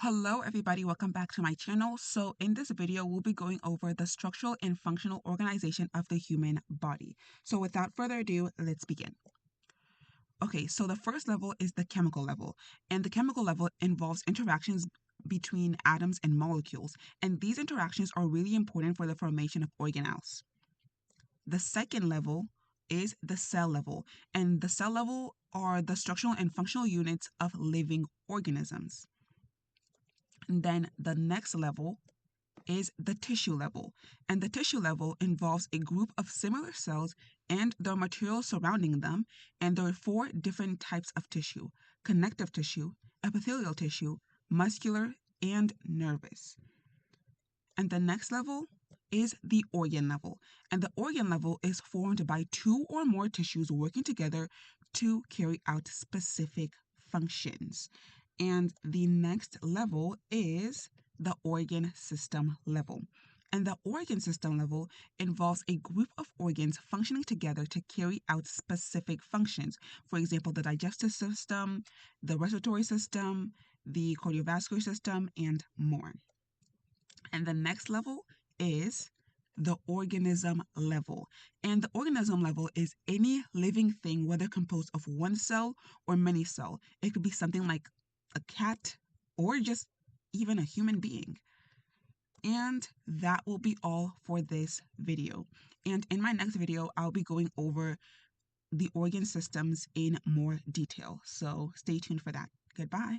Hello everybody, welcome back to my channel. So in this video, we'll be going over the structural and functional organization of the human body. So without further ado, let's begin. Okay, so the first level is the chemical level, and the chemical level involves interactions between atoms and molecules, and these interactions are really important for the formation of organelles. The second level is the cell level, and the cell level are the structural and functional units of living organisms. And then the next level is the tissue level, and the tissue level involves a group of similar cells and the material surrounding them, and there are four different types of tissue: connective tissue, epithelial tissue, muscular, and nervous. And the next level is the organ level, and the organ level is formed by two or more tissues working together to carry out specific functions. And the next level is the organ system level. And the organ system level involves a group of organs functioning together to carry out specific functions. For example, the digestive system, the respiratory system, the cardiovascular system, and more. And the next level is the organism level. And the organism level is any living thing, whether composed of one cell or many cell. It could be something like a cat or just even a human being. And that will be all for this video. And in my next video, I'll be going over the organ systems in more detail. So stay tuned for that. Goodbye.